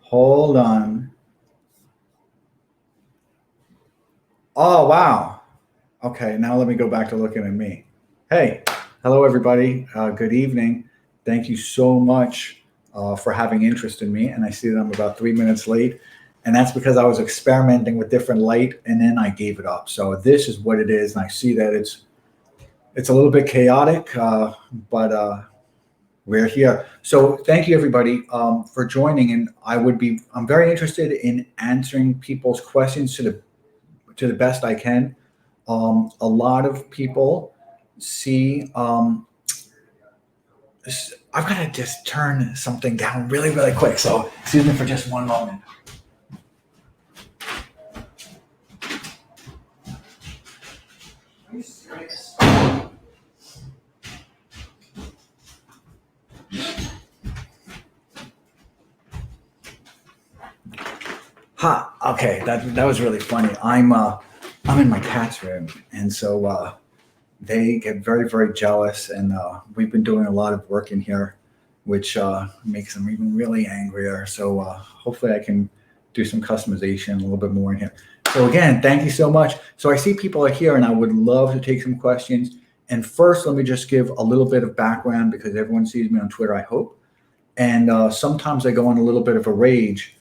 Hold on. Oh, wow. Okay, now let me go back to looking at me. Hey, hello, everybody. Good evening. Thank you so much for having interest in me. And I see that I'm about 3 minutes late. And that's because I was experimenting with different light and then I gave it up. So this is what it is. And I see that it's a little bit chaotic, but we're here. So thank you everybody for joining. And I'm very interested in answering people's questions to the best I can. A lot of people see. I've got to just turn something down really, really quick. So excuse me for just one moment. Are you serious? Ha. Okay, that was really funny. I'm in my cat's room, and so they get very, very jealous, and we've been doing a lot of work in here, which makes them even really angrier. So hopefully I can do some customization a little bit more in here. So again, thank you so much. So I see people are here, and I would love to take some questions. And first, let me just give a little bit of background because everyone sees me on Twitter, I hope. And sometimes I go on a little bit of a rage,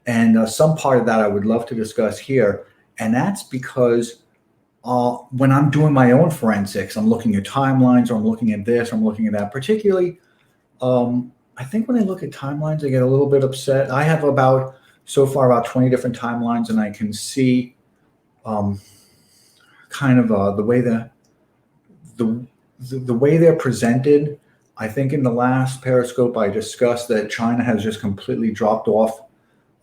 and some part of that I would love to discuss here. And that's because when I'm doing my own forensics, I'm looking at timelines, or I'm looking at this, or I'm looking at that. Particularly, I think when I look at timelines, I get a little bit upset. I have so far about 20 different timelines, and I can see kind of the way the way they're presented. I think in the last Periscope I discussed that China has just completely dropped off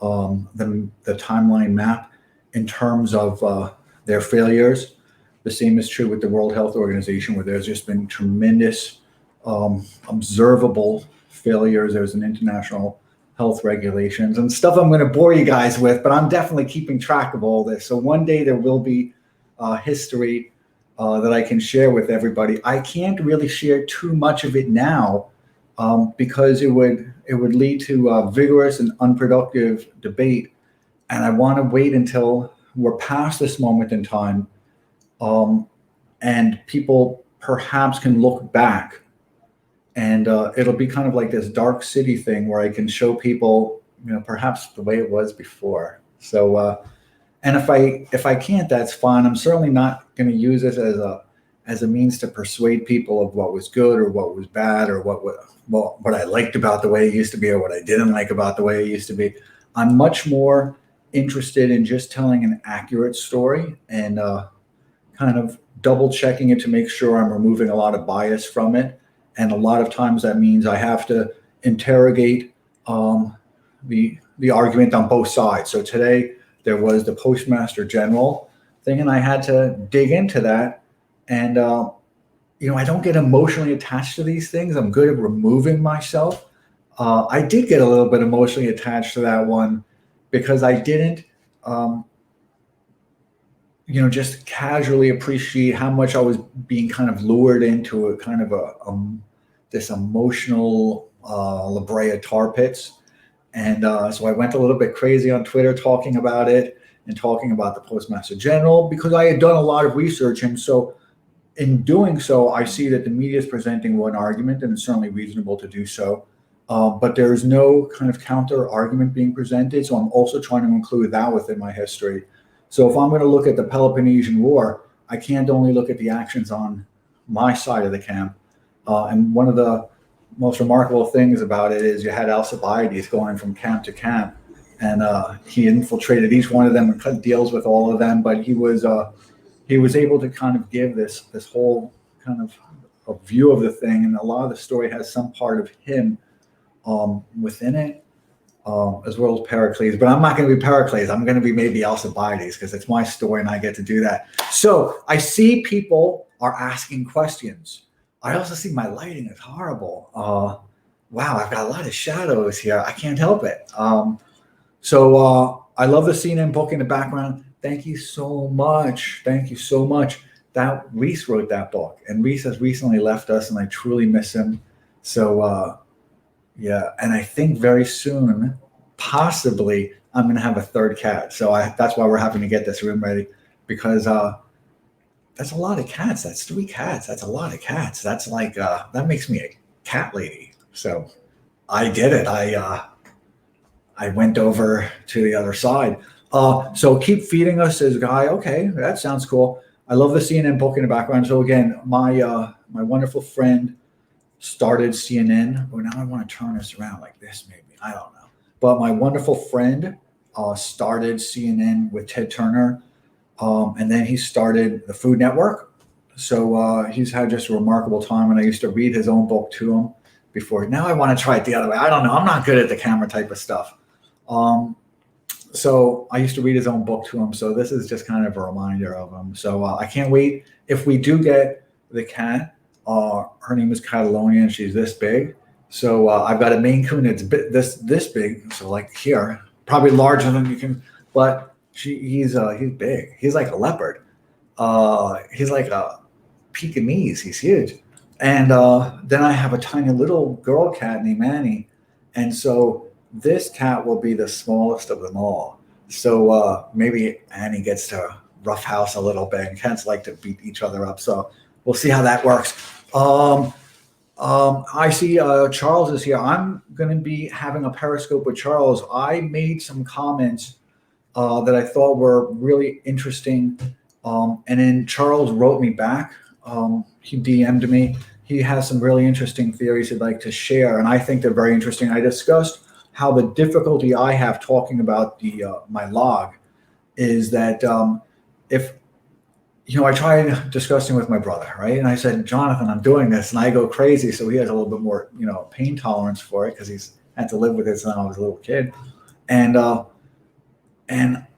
the timeline map in terms of their failures. The same is true with the World Health Organization, where there's just been tremendous observable failures. There's an international health regulations and stuff I'm going to bore you guys with, but I'm definitely keeping track of all this. So one day there will be history that I can share with everybody. I can't really share too much of it now because it would lead to vigorous and unproductive debate, and I want to wait until we're past this moment in time, and people perhaps can look back, and it'll be kind of like this dark city thing where I can show people, perhaps the way it was before. So. And if I can't, that's fine. I'm certainly not going to use this as a means to persuade people of what was good or what was bad or what I liked about the way it used to be or what I didn't like about the way it used to be. I'm much more interested in just telling an accurate story and kind of double checking it to make sure I'm removing a lot of bias from it. And a lot of times that means I have to interrogate the argument on both sides. So today, there was the Postmaster General thing, and I had to dig into that. And I don't get emotionally attached to these things. I'm good at removing myself. I did get a little bit emotionally attached to that one because I didn't, just casually appreciate how much I was being kind of lured into a kind of this emotional La Brea tar pits. And so I went a little bit crazy on Twitter talking about it and talking about the Postmaster General because I had done a lot of research. And so in doing so, I see that the media is presenting one argument, and it's certainly reasonable to do so. But there is no kind of counter argument being presented. So I'm also trying to include that within my history. So if I'm going to look at the Peloponnesian War, I can't only look at the actions on my side of the camp. And one of the most remarkable things about it is you had Alcibiades going from camp to camp, and he infiltrated each one of them and cut deals with all of them. But he was able to kind of give this whole kind of a view of the thing, and a lot of the story has some part of him within it, as well as Pericles. But I'm not going to be Pericles. I'm going to be maybe Alcibiades because it's my story and I get to do that. So I see people are asking questions. I also see my lighting is horrible. Wow, I've got a lot of shadows here. I can't help it. So I love the CNN book in the background. Thank you so much. Thank you so much. That Reese wrote that book, and Reese has recently left us, and I truly miss him. So yeah, and I think very soon possibly I'm going to have a third cat. So that's why we're having to get this room ready, because that's a lot of cats. That's 3 cats. That's a lot of cats. That's like that makes me a cat lady. So I did it. I went over to the other side. So keep feeding us, says Guy. Okay, that sounds cool. I love the CNN book in the background. So again, my wonderful friend started CNN. Oh, now I want to turn this around like this, maybe. I don't know. But my wonderful friend started CNN with Ted Turner, and then he started the Food Network. So he's had just a remarkable time, and I used to read his own book to him before. Now I want to try it the other way. I don't know. I'm not good at the camera type of stuff. So I used to read his own book to him. So this is just kind of a reminder of him. So I can't wait. If we do get the cat, her name is Catalonia, and she's this big. So I've got a Maine Coon that's this big. So like here, probably larger than you can, but he's big. He's like a leopard. He's like a Pekingese. He's huge. And then I have a tiny little girl cat named Annie. And so this cat will be the smallest of them all. So maybe Annie gets to roughhouse a little bit, and cats like to beat each other up. So we'll see how that works. I see Charles is here. I'm going to be having a Periscope with Charles. I made some comments that I thought were really interesting. And then Charles wrote me back. He DM'd me. He has some really interesting theories he'd like to share, and I think they're very interesting. I discussed how the difficulty I have talking about my log is that if I tried discussing with my brother, right? And I said, Jonathan, I'm doing this, and I go crazy. So he has a little bit more, pain tolerance for it, because he's had to live with it since I was a little kid. And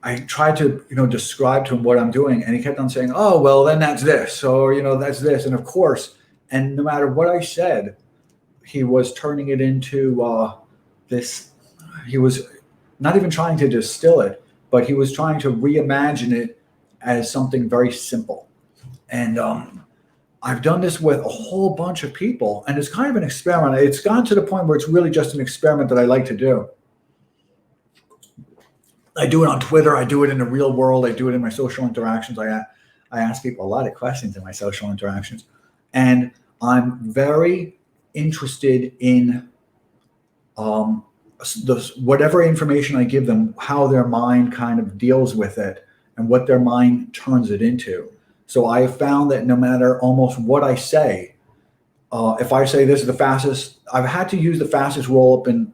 I tried to, describe to him what I'm doing, and he kept on saying, "Oh, well, then that's this, or that's this," and of course, and no matter what I said, he was turning it into this. He was not even trying to distill it, but he was trying to reimagine it as something very simple. And I've done this with a whole bunch of people, and it's kind of an experiment. It's gone to the point where it's really just an experiment that I like to do. I do it on Twitter. I do it in the real world. I do it in my social interactions. I ask people a lot of questions in my social interactions, and I'm very interested in whatever information I give them, how their mind kind of deals with it, and what their mind turns it into. So I have found that no matter almost what I say, if I say this is the fastest, I've had to use the fastest roll up in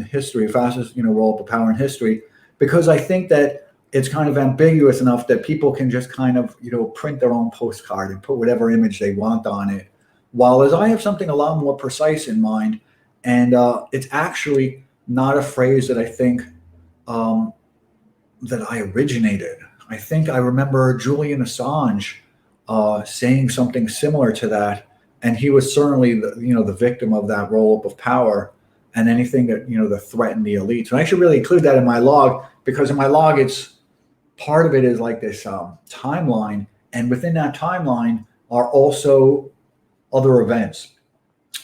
history, fastest roll up of power in history, because I think that it's kind of ambiguous enough that people can just kind of print their own postcard and put whatever image they want on it. While as I have something a lot more precise in mind, and it's actually not a phrase that I think that I originated. I think I remember Julian Assange saying something similar to that, and he was certainly the victim of that roll up of power and anything that that threatened the elites. And I should really include that in my log, because in my log, it's part of it is like this timeline, and within that timeline are also other events.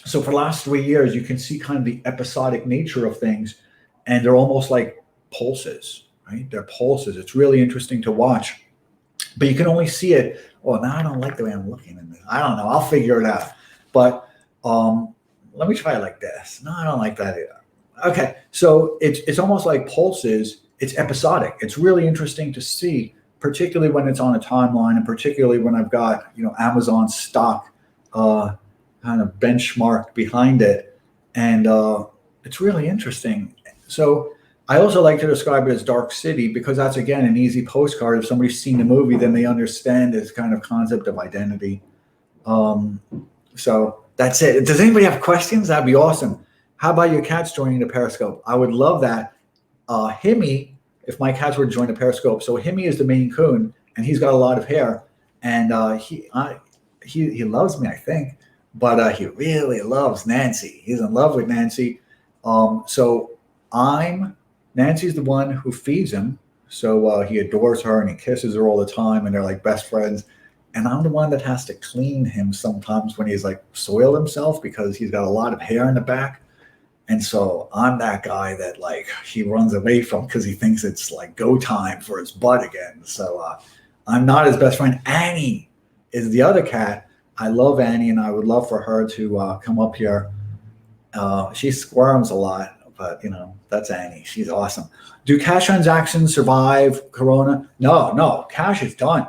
So for the last 3 years, you can see kind of the episodic nature of things, and they're almost like pulses, right? They're pulses. It's really interesting to watch, but you can only see it. Oh, now I don't like the way I'm looking at this. I don't know. I'll figure it out. But let me try it like this. No, I don't like that either. Okay, so it's almost like pulses. It's episodic. It's really interesting to see, particularly when it's on a timeline, and particularly when I've got Amazon stock kind of benchmarked behind it, and it's really interesting. So I also like to describe it as Dark City, because that's again an easy postcard. If somebody's seen the movie, then they understand this kind of concept of identity. So that's it. Does anybody have questions? That'd be awesome. How about your cats joining the Periscope? I would love that. Himmy, if my cats were to join the Periscope. So Himmy is the Maine Coon, and he's got a lot of hair, and he loves me, I think. But he really loves Nancy. He's in love with Nancy. So Nancy's the one who feeds him. So he adores her, and he kisses her all the time, and they're like best friends. And I'm the one that has to clean him sometimes when he's like soiled himself, because he's got a lot of hair in the back. And so I'm that guy that like he runs away from because he thinks it's like go time for his butt again. So I'm not his best friend. Annie is the other cat. I love Annie, and I would love for her to come up here. She squirms a lot, but that's Annie. She's awesome. Do cash transactions survive Corona? No, no. Cash is done.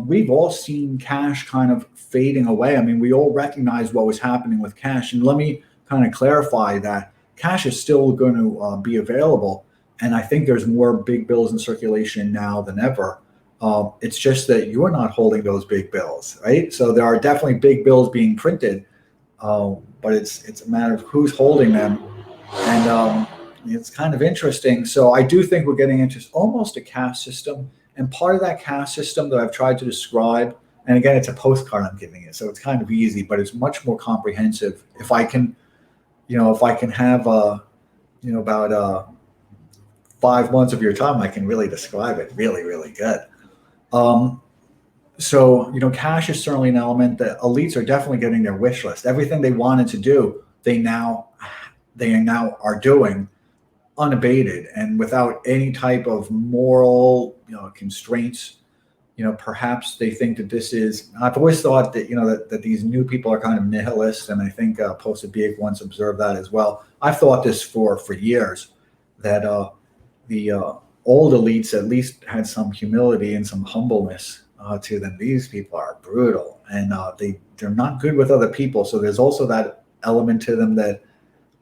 We've all seen cash kind of fading away. I mean, we all recognize what was happening with cash, and let me kind of clarify that cash is still going to be available, and I think there's more big bills in circulation now than ever. It's just that you're not holding those big bills, right? So there are definitely big bills being printed, but it's a matter of who's holding them, and it's kind of interesting. So I do think we're getting into almost a caste system, and part of that caste system that I've tried to describe, and again, it's a postcard I'm giving it, so it's kind of easy, but it's much more comprehensive. If I can have about 5 months of your time, I can really describe it really, really good. Um, so cash is certainly an element. The elites are definitely getting their wish list. Everything they wanted to do, they now are doing unabated and without any type of moral constraints. Perhaps they think that this is. I've always thought that that these new people are kind of nihilists, and I think Posobiec once observed that as well. I've thought this for years, that the old elites at least had some humility and some humbleness to them. These people are brutal, and they're not good with other people. So there's also that element to them that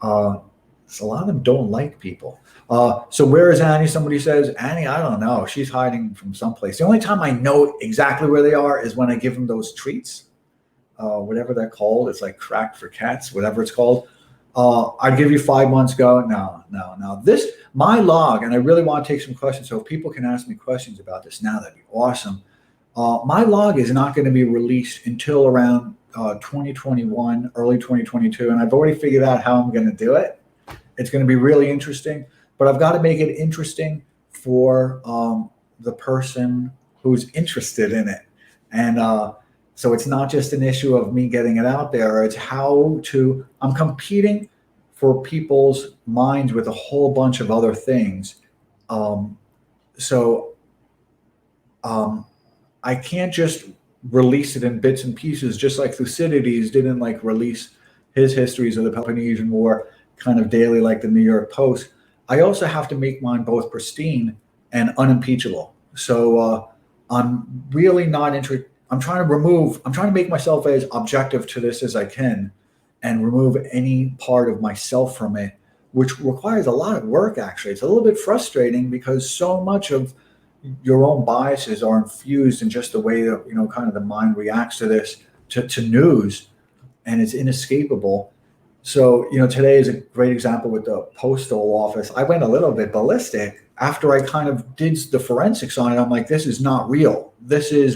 so a lot of them don't like people. So where is Annie? Somebody says, Annie, I don't know. She's hiding from someplace. The only time I know exactly where they are is when I give them those treats, whatever they're called. It's like crack for cats, whatever it's called. I'd give you 5 months ago. No, no, no. My log, and I really want to take some questions. So if people can ask me questions about this now, that'd be awesome. My log is not going to be released until around 2021, early 2022. And I've already figured out how I'm going to do it. It's going to be really interesting, but I've got to make it interesting for the person who's interested in it. And so it's not just an issue of me getting it out there. It's I'm competing for people's minds with a whole bunch of other things. So I can't just release it in bits and pieces, just like Thucydides didn't like release his histories of the Peloponnesian War kind of daily like the New York Post. I also have to make mine both pristine and unimpeachable. So I'm really not interested. I'm trying to make myself as objective to this as I can and remove any part of myself from it, which requires a lot of work, actually. It's a little bit frustrating because so much of your own biases are infused in just the way that, kind of the mind reacts to this, to news, and it's inescapable. So, today is a great example with the postal office. I went a little bit ballistic after I kind of did the forensics on it. I'm like, this is not real. This is,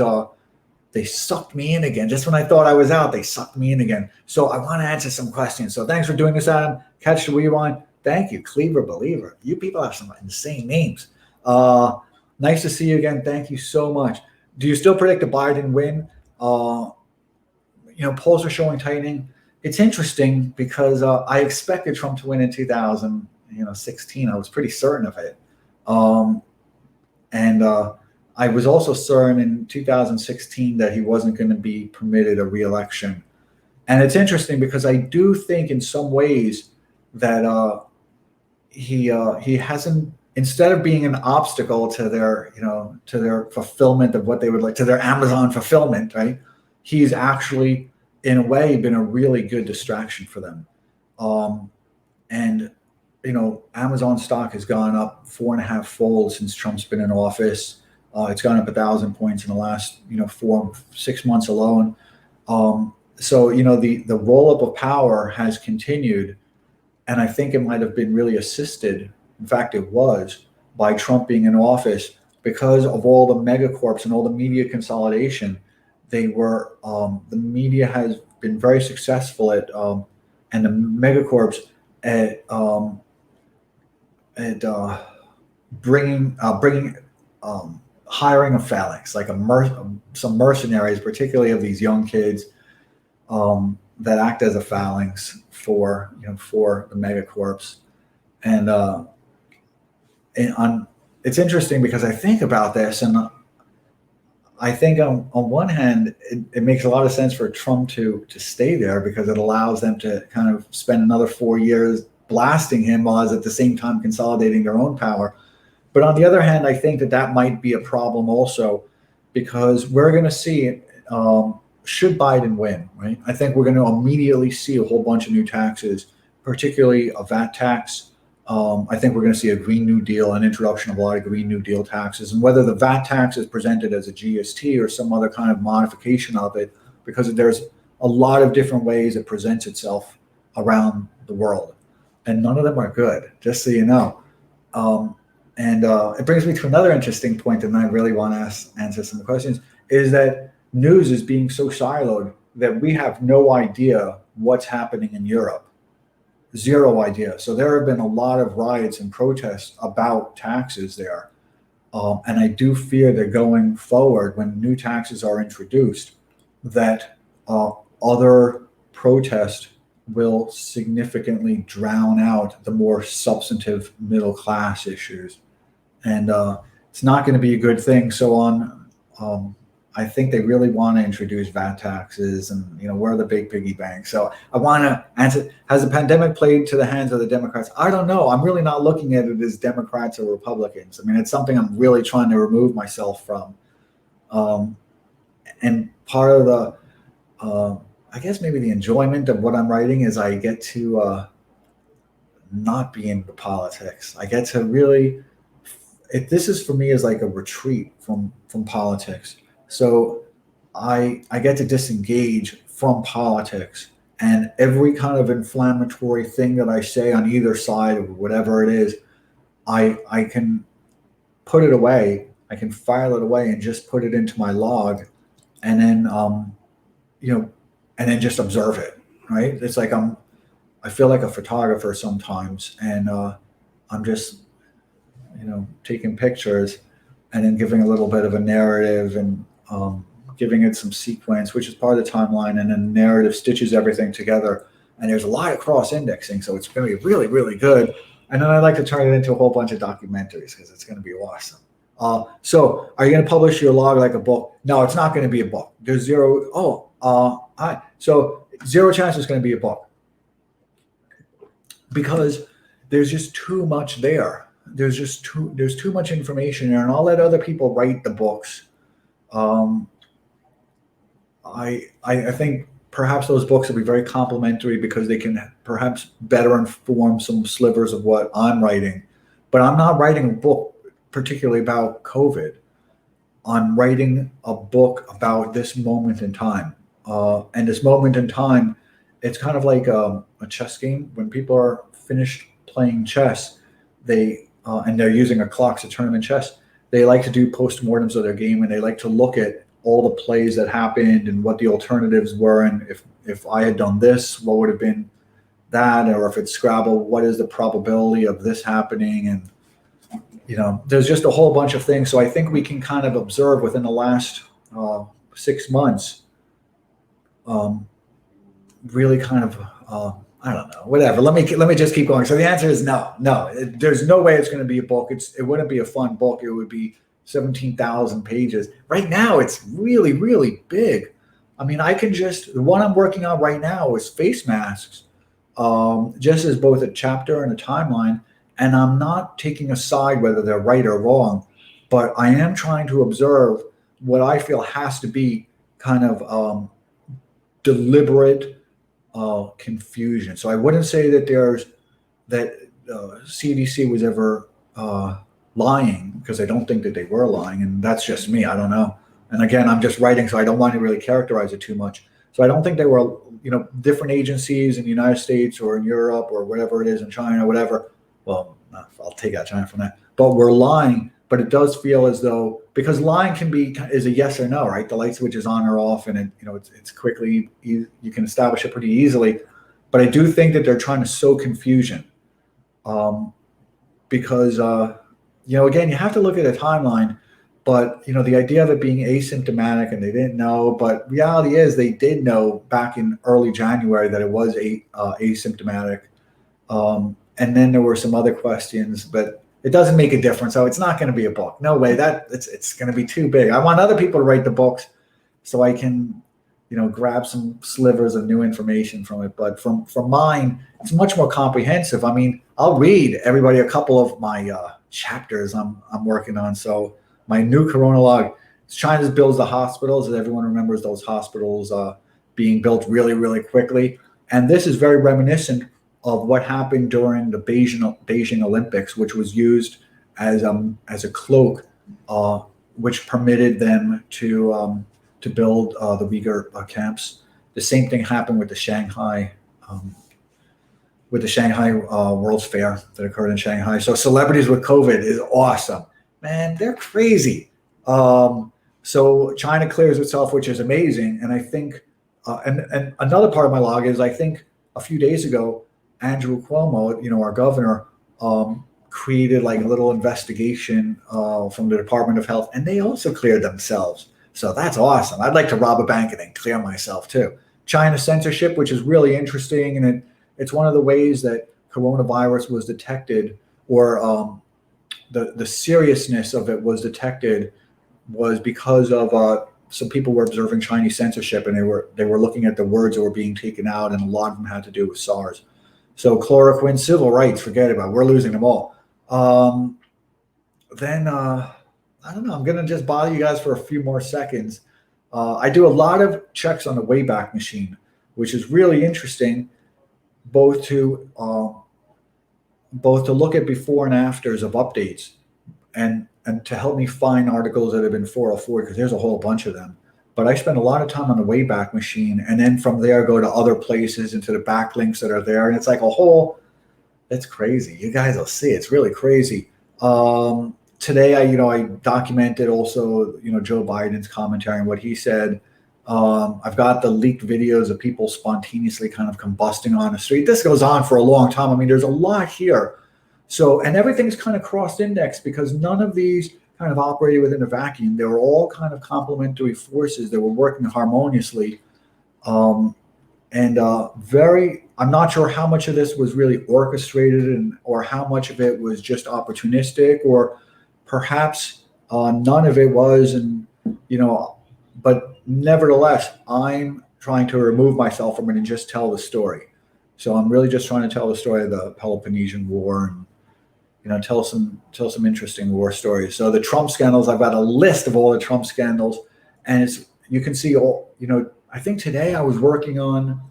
they sucked me in again. Just when I thought I was out, they sucked me in again. So I want to answer some questions. So thanks for doing this, Adam. Catch the rewind. Thank you, Cleaver Believer. You people have some insane names. Nice to see you again. Thank you so much. Do you still predict a Biden win? Polls are showing tightening. It's interesting because I expected Trump to win in 2016. I was pretty certain of it. And I was also certain in 2016 that he wasn't going to be permitted a re-election. And it's interesting because I do think in some ways that he hasn't, instead of being an obstacle to their fulfillment of what they would like, to their Amazon fulfillment, right? He's actually, in a way, been a really good distraction for them. And Amazon stock has gone up 4.5-fold since Trump's been in office. It's gone up 1,000 points in the last 4-6 months alone. So the roll up of power has continued, and I think it might have been really assisted. In fact, it was by Trump being in office because of all the megacorps and all the media consolidation. The media has been very successful at, and the megacorps at bringing hiring of phalanx, like some mercenaries, particularly of these young kids, that act as a phalanx for for the megacorps. And it's interesting because I think about this, and I think on one hand, it makes a lot of sense for Trump to stay there because it allows them to kind of spend another 4 years blasting him while at the same time consolidating their own power. But on the other hand, I think that might be a problem also because we're going to see, should Biden win, right? I think we're going to immediately see a whole bunch of new taxes, particularly a VAT tax. I think we're going to see a Green New Deal, an introduction of a lot of Green New Deal taxes, and whether the VAT tax is presented as a GST or some other kind of modification of it, because there's a lot of different ways it presents itself around the world, and none of them are good, just so you know. And it brings me to another interesting point, and I really want to answer some questions, is that news is being so siloed that we have no idea what's happening in Europe. Zero idea. So there have been a lot of riots and protests about taxes there. And I do fear that going forward, when new taxes are introduced, that other protests will significantly drown out the more substantive middle class issues. And it's not going to be a good thing. So I think they really want to introduce VAT taxes, and we're the big piggy bank. So I want to answer: has the pandemic played to the hands of the Democrats? I don't know. I'm really not looking at it as Democrats or Republicans. I mean, it's something I'm really trying to remove myself from. And part of the, I guess maybe the enjoyment of what I'm writing is I get to not be into politics. I get to really. This is for me is like a retreat from politics. So I get to disengage from politics, and every kind of inflammatory thing that I say on either side of whatever it is, I can put it away. I can file it away and just put it into my log, and then and then just observe it. Right? It's like I feel like a photographer sometimes, and I'm just taking pictures and then giving a little bit of a narrative and giving it some sequence, which is part of the timeline, and then narrative stitches everything together. And there's a lot of cross indexing, so it's going to be really, really good. And then I like to turn it into a whole bunch of documentaries because it's going to be awesome. So are you going to publish your log like a book? No, it's not going to be a book. There's zero. So zero chance it's going to be a book because there's just too much there. There's too much information there, and I'll let other people write the books. I think perhaps those books will be very complimentary because they can perhaps better inform some slivers of what I'm writing. But I'm not writing a book particularly about COVID. I'm writing a book about this moment in time. And this moment in time, it's kind of like a chess game. When people are finished playing chess, and they're using a clock to tournament chess, they like to do postmortems of their game, and they like to look at all the plays that happened and what the alternatives were, and if I had done this, what would have been that, or if it's Scrabble, what is the probability of this happening? And there's just a whole bunch of things. So I think we can kind of observe within the last 6 months, really kind of I don't know, whatever. Let me just keep going. So the answer is no. There's no way it's going to be a book. It wouldn't be a fun book. It would be 17,000 pages. Right now, it's really, really big. I mean, the one I'm working on right now is face masks, just as both a chapter and a timeline. And I'm not taking a side whether they're right or wrong, but I am trying to observe what I feel has to be kind of deliberate confusion. So I wouldn't say that CDC was ever lying, because I don't think that they were lying, and that's just me. I don't know. And again, I'm just writing, so I don't want to really characterize it too much. So I don't think they were, different agencies in the United States or in Europe or whatever it is, in China, whatever. Well, I'll take out China from that. But we're lying. But it does feel as though, because lying is a yes or no, right? The light switch is on or off, and it's quickly, you can establish it pretty easily. But I do think that they're trying to sow confusion, because again, you have to look at a timeline. But the idea of it being asymptomatic and they didn't know, but reality is they did know back in early January that it was asymptomatic. And then there were some other questions, but it doesn't make a difference. So it's not going to be a book. No way. That it's going to be too big. I want other people to write the books so I can, grab some slivers of new information from it. But from mine, it's much more comprehensive. I mean, I'll read everybody a couple of my chapters I'm working on. So my new Corona log, China builds the hospitals, as everyone remembers those hospitals being built really, really quickly. And this is very reminiscent of what happened during the Beijing Olympics, which was used as a cloak, which permitted them to build the Uyghur camps. The same thing happened with the Shanghai World's Fair that occurred in Shanghai. So celebrities with COVID is awesome, man. They're crazy. So China clears itself, which is amazing. And I think, and another part of my log is I think a few days ago, Andrew Cuomo, our governor, created like a little investigation from the Department of Health, and they also cleared themselves. So that's awesome. I'd like to rob a bank and then clear myself too. China censorship, which is really interesting, and it's one of the ways that coronavirus was detected, or the seriousness of it was detected, was because of some people were observing Chinese censorship, and they were looking at the words that were being taken out, and a lot of them had to do with SARS. So chloroquine, civil rights, forget about it. We're losing them all. Then I don't know. I'm going to just bother you guys for a few more seconds. I do a lot of checks on the Wayback Machine, which is really interesting, both to look at before and afters of updates, and to help me find articles that have been 404, because there's a whole bunch of them. But I spend a lot of time on the Wayback Machine, and then from there go to other places and to the backlinks that are there, and it's like a whole. It's crazy. You guys will see. It's really crazy. Today, I documented also, Joe Biden's commentary and what he said. I've got the leaked videos of people spontaneously kind of combusting on the street. This goes on for a long time. I mean, there's a lot here. So, and everything's kind of cross-indexed because none of these kind of operated within a vacuum. They were all kind of complementary forces that were working harmoniously. I'm not sure how much of this was really orchestrated or how much of it was just opportunistic, or perhaps none of it was. But nevertheless, I'm trying to remove myself from it and just tell the story. So I'm really just trying to tell the story of the Peloponnesian War and, tell some interesting war stories. So the Trump scandals, I've got a list of all the Trump scandals, and you can see all, I think today I was working on,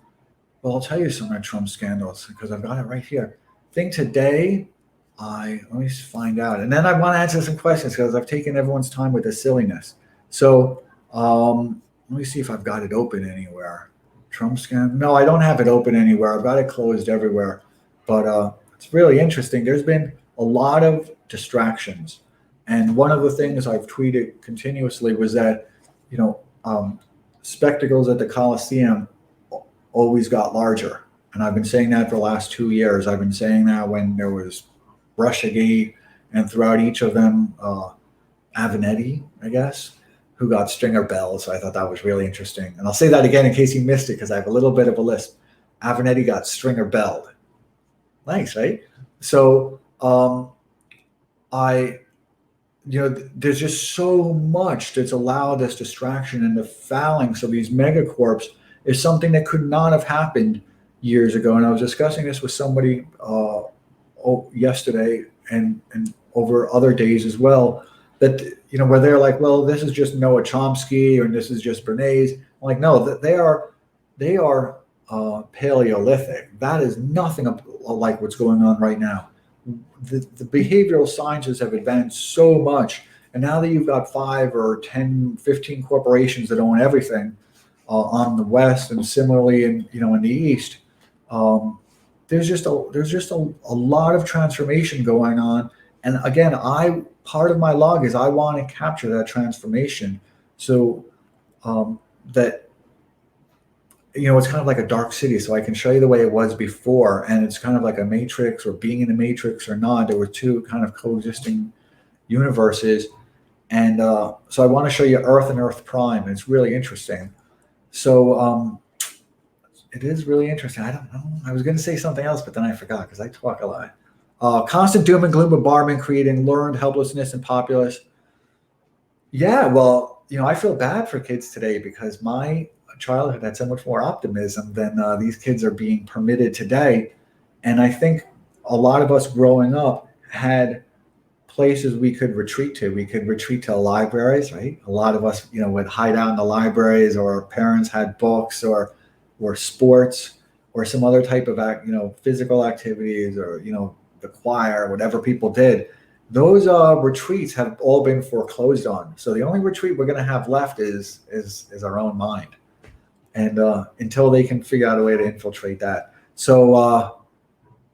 well, I'll tell you some of the Trump scandals because I've got it right here. I think today let me find out. And then I want to answer some questions because I've taken everyone's time with this silliness. So let me see if I've got it open anywhere. Trump scandal? No, I don't have it open anywhere. I've got it closed everywhere. But it's really interesting. There's been a lot of distractions. And one of the things I've tweeted continuously was that, spectacles at the Coliseum always got larger. And I've been saying that for the last 2 years. I've been saying that when there was Russiagate, and throughout each of them, Avenatti, I guess, who got Stringer Bell. So I thought that was really interesting. And I'll say that again in case you missed it, because I have a little bit of a lisp. Avenatti got Stringer Belled. Nice, right? So there's just so much that's allowed this distraction, and the phalanx of these megacorps is something that could not have happened years ago. And I was discussing this with somebody yesterday and over other days as well, that, where they're like, well, this is just Noah Chomsky, or this is just Bernays. I'm like, no, they are Paleolithic. That is nothing like what's going on right now. The behavioral sciences have advanced so much. And now that you've got 5 or 10, 15 corporations that own everything on the West, and similarly in the East, there's just a lot of transformation going on. And again, part of my log is I want to capture that transformation, so that it's kind of like a dark city, so I can show you the way it was before, and it's kind of like a matrix, or being in the matrix or not. There were two kind of coexisting universes, And so I want to show you Earth and Earth Prime. It's really interesting. So it is really interesting. I don't know. I was going to say something else, but then I forgot because I talk a lot. Constant doom and gloom bombardment creating learned helplessness and populace. Yeah, well, I feel bad for kids today because my childhood had so much more optimism than these kids are being permitted today. And I think a lot of us growing up had places we could retreat to. We could retreat to libraries, right? A lot of us, would hide out in the libraries, or our parents had books, or sports, or some other type of physical activities, or the choir, whatever people did. Those retreats have all been foreclosed on. So the only retreat we're going to have left is our own mind, and until they can figure out a way to infiltrate that. So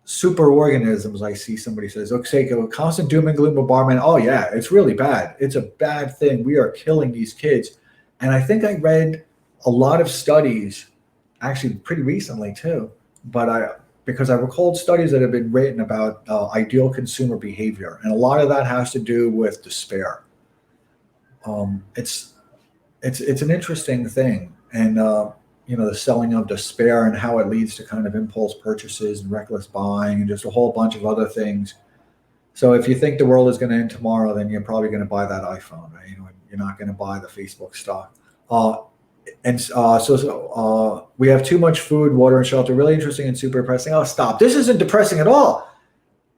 superorganisms, I see somebody says, okay, constant doom and gloom bombardment. Oh yeah, it's really bad. It's a bad thing. We are killing these kids. And I think I read a lot of studies, actually pretty recently too, because I recalled studies that have been written about ideal consumer behavior, and a lot of that has to do with despair. It's it's an interesting thing, and the selling of despair and how it leads to kind of impulse purchases and reckless buying and just a whole bunch of other things. So if you think the world is going to end tomorrow, then you're probably going to buy that iPhone, right? You're not going to buy the Facebook stock. We have too much food, water, and shelter. Really interesting and super depressing. Oh, stop! This isn't depressing at all.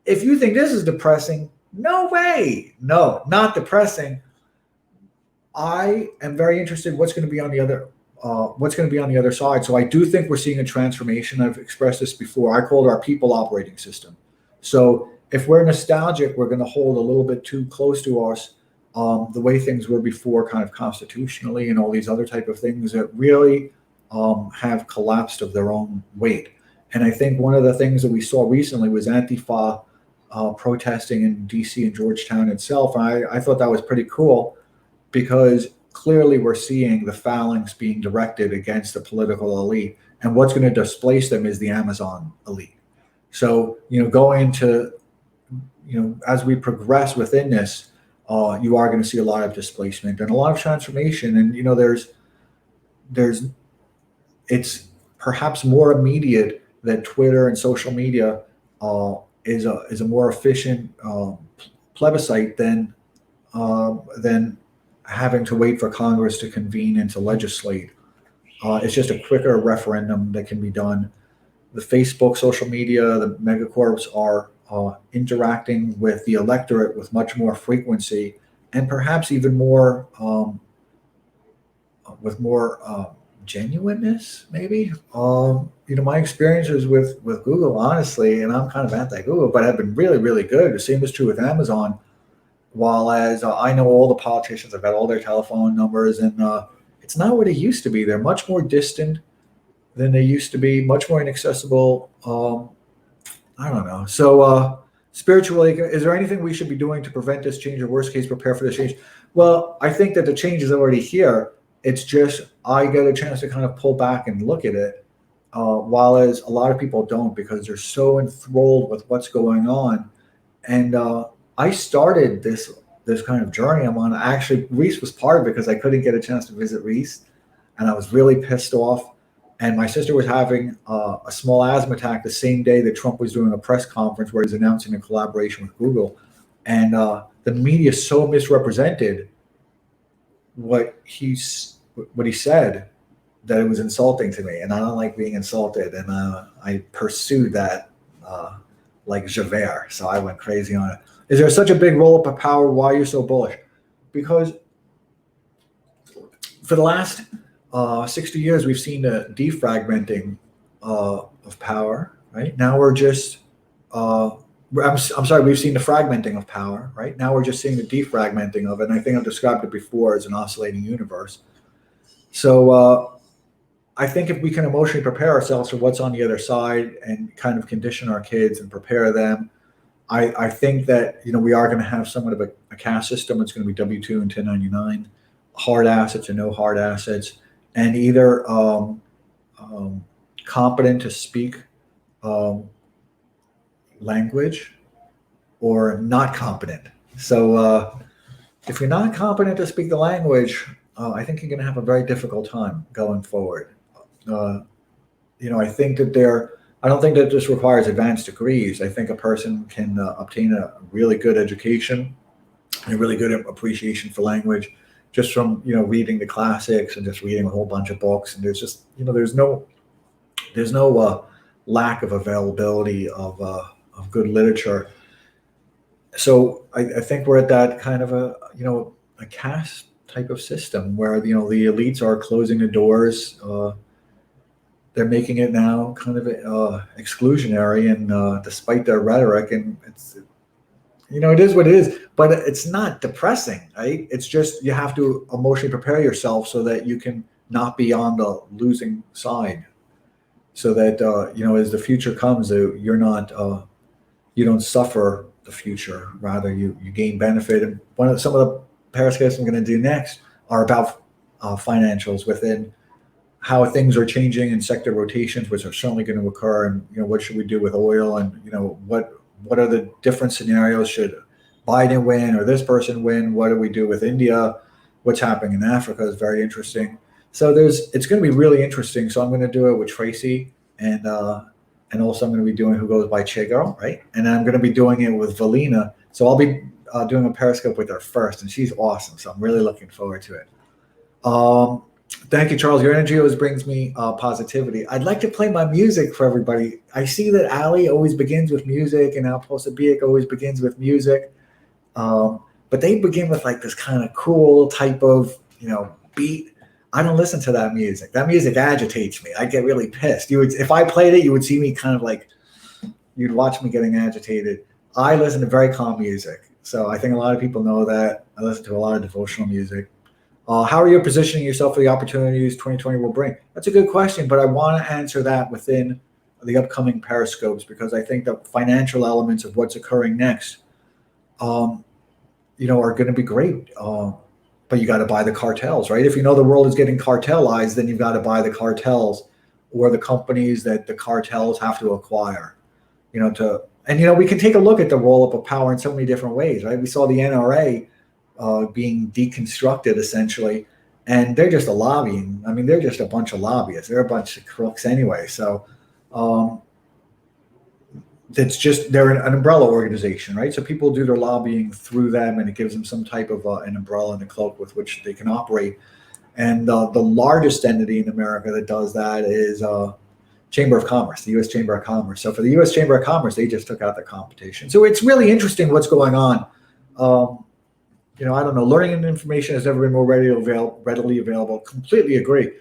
If you think this is depressing, no way. No, not depressing. I am very interested what's going to be on the other side. So I do think we're seeing a transformation. I've expressed this before. I call it our people operating system. So if we're nostalgic, we're going to hold a little bit too close to us the way things were before, kind of constitutionally and all these other type of things that really have collapsed of their own weight. And I think one of the things that we saw recently was Antifa protesting in DC and Georgetown itself. I thought that was pretty cool, because clearly we're seeing the phalanx being directed against the political elite, and what's going to displace them is the Amazon elite. So going to as we progress within this, you are going to see a lot of displacement and a lot of transformation, and there's it's perhaps more immediate that Twitter and social media is a more efficient plebiscite than having to wait for Congress to convene and to legislate. It's just a quicker referendum that can be done. The Facebook, social media, the megacorps are interacting with the electorate with much more frequency, and perhaps even more with more genuineness, maybe. My experiences with Google, honestly, and I'm kind of anti-Google, but have been really, really good. The same is true with Amazon. While as I know all the politicians, I've got all their telephone numbers, and it's not what it used to be. They're much more distant than they used to be, much more inaccessible. I don't know. So, spiritually, is there anything we should be doing to prevent this change, or worst case, prepare for this change? Well, I think that the change is already here. It's just I get a chance to kind of pull back and look at it, while as a lot of people don't, because they're so enthralled with what's going on. And I started this kind of journey I'm on. Actually, Reese was part of it because I couldn't get a chance to visit Reese, and I was really pissed off. And my sister was having a small asthma attack the same day that Trump was doing a press conference where he's announcing a collaboration with Google, and the media so misrepresented what he said that it was insulting to me, and I don't like being insulted, and I pursued that like Javert, so I went crazy on it. Is there such a big roll up of power? Why are you so bullish? Because for the last 60 years, we've seen the defragmenting of power. Right now, we're just I'm sorry, we've seen the fragmenting of power. Right now, we're just seeing the defragmenting of it. And I think I've described it before as an oscillating universe. So I think if we can emotionally prepare ourselves for what's on the other side and kind of condition our kids and prepare them, I think that we are going to have somewhat of a caste system. It's going to be W-2 and 1099, hard assets or no hard assets, and either competent to speak language or not competent. So if you're not competent to speak the language, I think you're going to have a very difficult time going forward. Uh, I think that I don't think that this requires advanced degrees. I think a person can obtain a really good education and a really good appreciation for language just from reading the classics and just reading a whole bunch of books. And there's just there's no lack of availability of good literature. So I think we're at that kind of a caste type of system where the elites are closing the doors. They're making it now kind of exclusionary, and despite their rhetoric, and it is what it is. But it's not depressing, right? It's just you have to emotionally prepare yourself so that you can not be on the losing side, so that as the future comes, you don't suffer the future. Rather, you gain benefit. And some of the periscopes I'm going to do next are about financials within how things are changing in sector rotations, which are certainly going to occur, and what should we do with oil, and what are the different scenarios? Should Biden win or this person win? What do we do with India? What's happening in Africa is very interesting. So it's going to be really interesting. So I'm going to do it with Tracy, and also I'm going to be doing who goes by Che Girl, right? And then I'm going to be doing it with Valina. So I'll be doing a Periscope with her first, and she's awesome. So I'm really looking forward to it. Thank you, Charles. Your energy always brings me positivity. I'd like to play my music for everybody. I see that Ali always begins with music, and Posabiak always begins with music. But they begin with like this kind of cool type of, beat. I don't listen to that music. That music agitates me. I get really pissed. If I played it, you would see me kind of like, you'd watch me getting agitated. I listen to very calm music. So I think a lot of people know that. I listen to a lot of devotional music. How are you positioning yourself for the opportunities 2020 will bring? That's a good question, but I want to answer that within the upcoming periscopes, because I think the financial elements of what's occurring next, are going to be great. But you got to buy the cartels, right? If the world is getting cartelized, then you've got to buy the cartels or the companies that the cartels have to acquire, we can take a look at the roll up of power in so many different ways, right? We saw the NRA being deconstructed essentially, and they're just a lobbying. I mean, they're just a bunch of lobbyists. They're a bunch of crooks anyway. So they're an umbrella organization, right? So people do their lobbying through them, and it gives them some type of an umbrella and a cloak with which they can operate. And the largest entity in America that does that is Chamber of Commerce, the U.S. Chamber of Commerce. So for the U.S. Chamber of Commerce, they just took out the competition. So it's really interesting what's going on. I don't know. Learning and information has never been more readily available. Completely agree.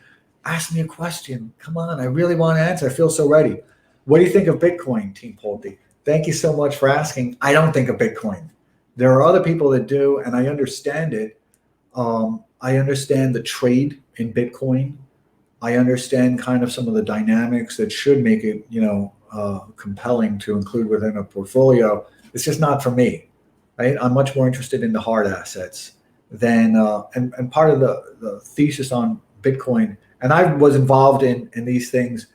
Ask me a question. Come on. I really want to answer. I feel so ready. What do you think of Bitcoin, Team Pulte? Thank you so much for asking. I don't think of Bitcoin. There are other people that do, and I understand it. I understand the trade in Bitcoin. I understand kind of some of the dynamics that should make it, compelling to include within a portfolio. It's just not for me. Right? I'm much more interested in the hard assets than, and part of the thesis on Bitcoin, and I was involved in these things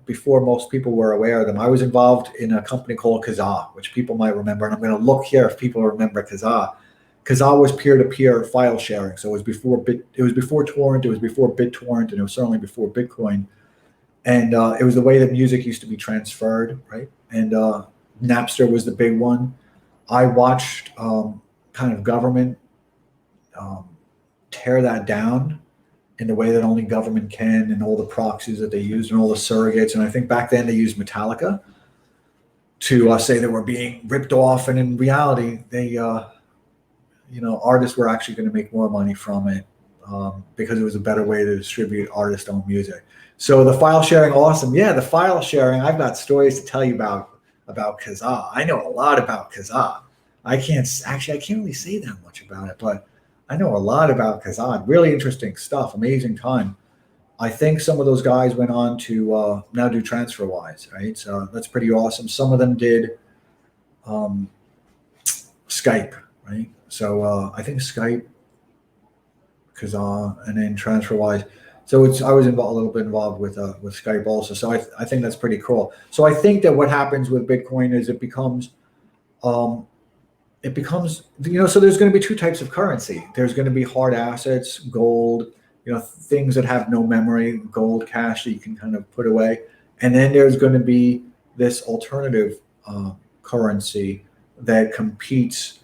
before most people were aware of them. I was involved in a company called Kazaa, which people might remember, and I'm going to look here if people remember Kazaa. Kazaa was peer-to-peer file sharing, so it was before Torrent, it was before BitTorrent, and it was certainly before Bitcoin, and it was the way that music used to be transferred, right? And Napster was the big one. I watched kind of government tear that down in the way that only government can, and all the proxies that they used and all the surrogates. And I think back then they used Metallica to say that we're being ripped off. And in reality, they, artists were actually going to make more money from it because it was a better way to distribute artist-owned music. So the file sharing, awesome. Yeah, the file sharing, I've got stories to tell you about Kazaa. I know a lot about Kazaa. I can't really say that much about it, but I know a lot about Kazaa. Really interesting stuff. Amazing time. I think some of those guys went on to now do TransferWise, right? So that's pretty awesome. Some of them did Skype, right? So I think Skype, Kazaa, and then TransferWise. So I was a little bit involved with Skype also. So I think that's pretty cool. So I think that what happens with Bitcoin is it becomes it becomes, so there's going to be two types of currency. There's going to be hard assets, gold, things that have no memory, gold cash that you can kind of put away. And then there's going to be this alternative currency that competes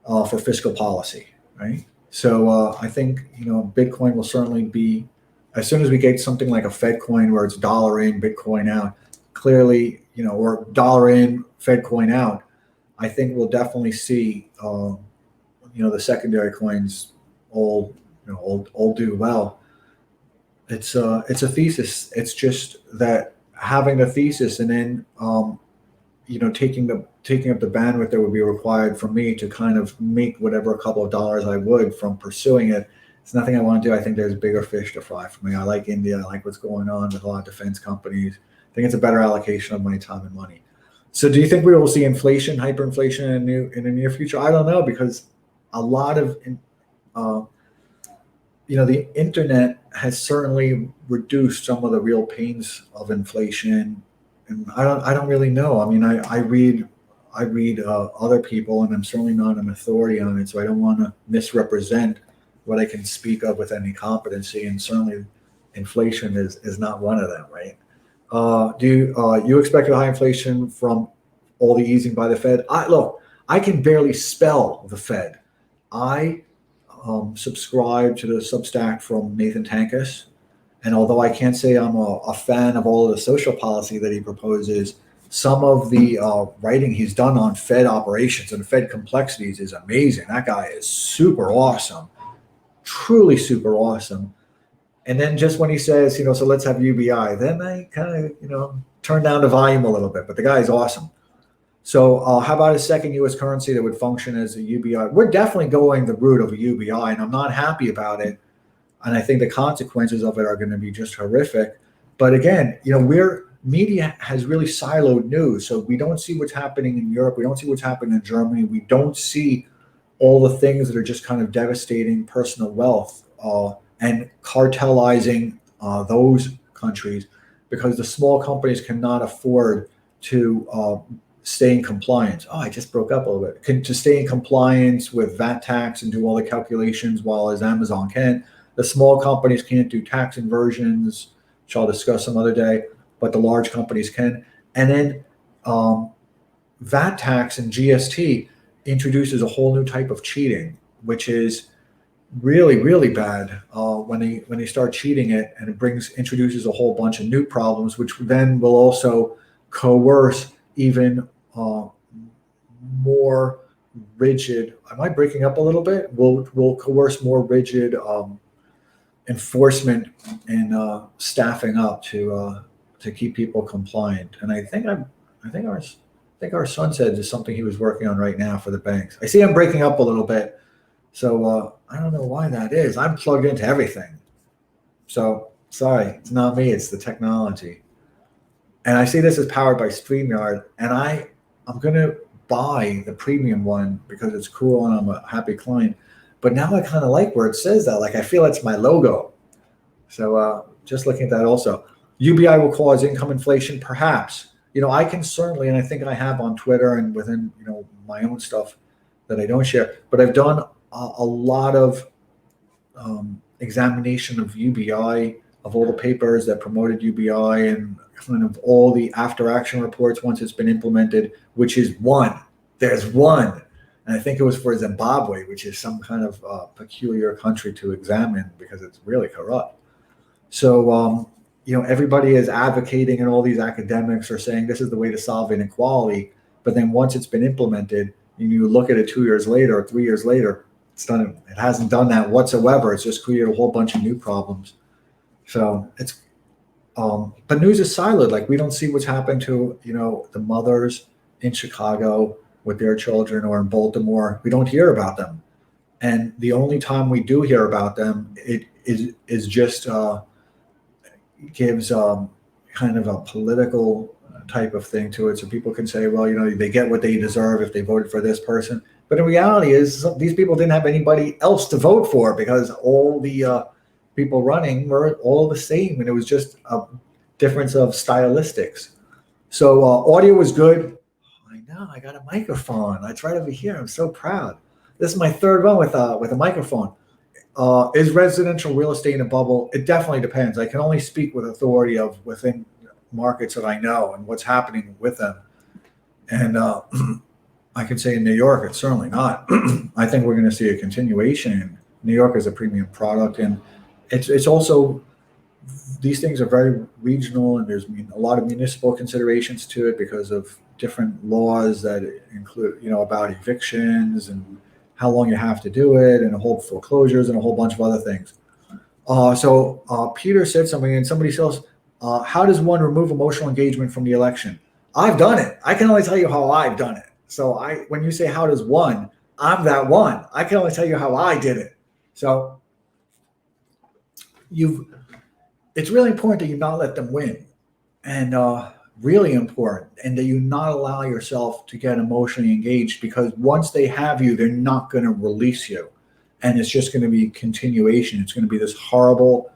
for fiscal policy, right? So I think Bitcoin will certainly be, as soon as we get something like a Fed coin where it's dollar in, Bitcoin out, clearly, or dollar in, Fed coin out. I think we'll definitely see, the secondary coins all do well. It's a thesis. It's just that having the thesis and then taking up the bandwidth that would be required for me to kind of make whatever a couple of dollars I would from pursuing it. It's nothing I want to do. I think there's bigger fish to fry for me. I like India. I like what's going on with a lot of defense companies. I think it's a better allocation of my time and money. So do you think we will see inflation, hyperinflation in the near future? I don't know, because a lot of the internet has certainly reduced some of the real pains of inflation, and I don't really know. I mean, I read other people, and I'm certainly not an authority on it, so I don't want to misrepresent what I can speak of with any competency. And certainly, inflation is not one of them, right? Do you expect a high inflation from all the easing by the Fed? I can barely spell the Fed. I subscribe to the Substack from Nathan Tankus, and although I can't say I'm a fan of all of the social policy that he proposes, some of the writing he's done on Fed operations and Fed complexities is amazing. That guy is super awesome, truly super awesome. And then just when he says, so let's have UBI, then I kind of, turn down the volume a little bit. But the guy is awesome. So how about a second U.S. currency that would function as a UBI? We're definitely going the route of a UBI, and I'm not happy about it. And I think the consequences of it are going to be just horrific. But again, media has really siloed news. So we don't see what's happening in Europe. We don't see what's happening in Germany. We don't see all the things that are just kind of devastating personal wealth and cartelizing those countries, because the small companies cannot afford to stay in compliance. Oh, I just broke up a little bit. To stay in compliance with VAT tax and do all the calculations, while as Amazon can. The small companies can't do tax inversions, which I'll discuss some other day, but the large companies can. And then VAT tax and GST introduces a whole new type of cheating, which is really, really bad when they start cheating it, and it introduces a whole bunch of new problems, which then will also coerce even more rigid. Am I breaking up a little bit? Will coerce more rigid enforcement and staffing up to keep people compliant. And I think our son said there's something he was working on right now for the banks. I see I'm breaking up a little bit, so I don't know why that is. I'm plugged into everything, so sorry, it's not me, it's the technology. And I see this is powered by StreamYard, and I'm gonna buy the premium one because it's cool and I'm a happy client. But now I kind of like where it says that. Like, I feel it's my logo. So just looking at that also. UBI will cause income inflation, perhaps. I can certainly, and I think I have on Twitter and within, my own stuff that I don't share, but I've done a lot of examination of UBI, of all the papers that promoted UBI, and kind of all the after action reports once it's been implemented, which is one. There's one. And I think it was for Zimbabwe, which is some kind of peculiar country to examine because it's really corrupt. So, everybody is advocating, and all these academics are saying this is the way to solve inequality. But then once it's been implemented, you look at it 2 years later or 3 years later, it hasn't done that whatsoever. It's just created a whole bunch of new problems. So but news is siloed. Like, we don't see what's happened to, the mothers in Chicago with their children, or in Baltimore. We don't hear about them. And the only time we do hear about them, it is just gives kind of a political type of thing to it. So people can say, well, they get what they deserve if they voted for this person. But in reality is these people didn't have anybody else to vote for, because all the people running were all the same. And it was just a difference of stylistics. So audio was good. I no, I got a microphone. It's right over here. I'm so proud. This is my third one with a microphone. Is residential real estate in a bubble? It definitely depends. I can only speak with authority of within markets that I know and what's happening with them. And I can say in New York, it's certainly not. I think we're going to see a continuation. New York is a premium product, and it's also, these things are very regional, and there's a lot of municipal considerations to it because of different laws that include, about evictions and how long you have to do it, and a whole foreclosures and a whole bunch of other things. So Peter said something, and somebody else, how does one remove emotional engagement from the election? I've done it. I can only tell you how I've done it. So when you say how does one, I'm that one. I can only tell you how I did it. So it's really important that you not let them win, and really important, and that you not allow yourself to get emotionally engaged, because once they have you, they're not going to release you, and it's just going to be continuation. It's going to be this horrible,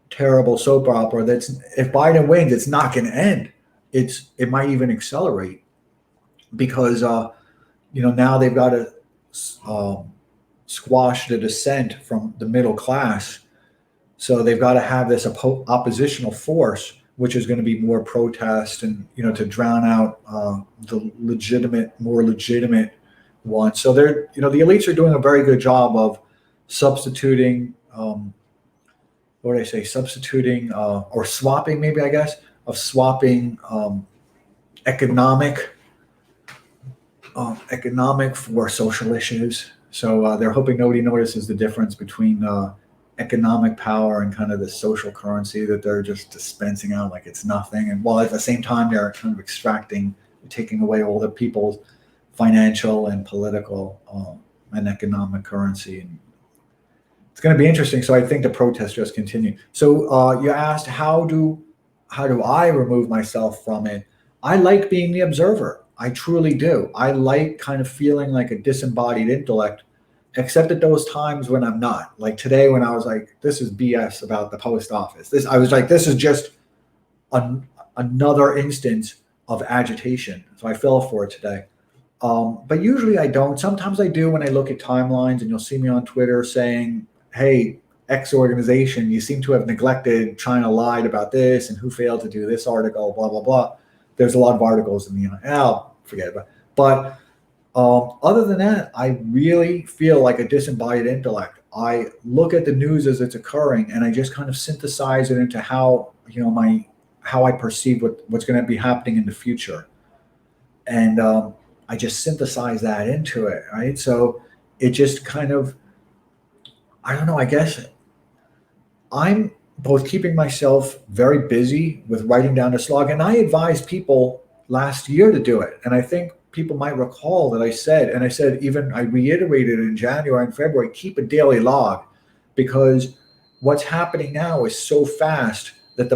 terrible soap opera that's, if Biden wins, it's not going to end. It might even accelerate, because now they've got to squash the dissent from the middle class. So they've got to have this oppositional force, which is going to be more protest and, to drown out the more legitimate one. So the elites are doing a very good job of substituting, what did I say? Substituting or swapping, maybe, I guess, of swapping economic for social issues. So they're hoping nobody notices the difference between economic power and kind of the social currency that they're just dispensing out like it's nothing. And while at the same time they're kind of taking away all the people's financial and political and economic currency. And it's going to be interesting. So I think the protests just continue. So you asked, how do I remove myself from it? I like being the observer. I truly do. I like kind of feeling like a disembodied intellect, except at those times when I'm not. Like today, when I was like, this is BS about the post office. I was like, this is just another instance of agitation. So I fell for it today. But usually I don't. Sometimes I do when I look at timelines, and you'll see me on Twitter saying, hey, X organization, you seem to have neglected, China lied about this, and who failed to do this article, blah, blah, blah. There's a lot of articles in the, I'll forget about it. But other than that, I really feel like a disembodied intellect. I look at the news as it's occurring, and I just kind of synthesize it into how I perceive what's going to be happening in the future, and I just synthesize that into it, right? So it just kind of, I don't know. I guess I'm both keeping myself very busy with writing down a slog, and I advised people last year to do it, and I think people might recall that I reiterated in January and February, keep a daily log, because what's happening now is so fast that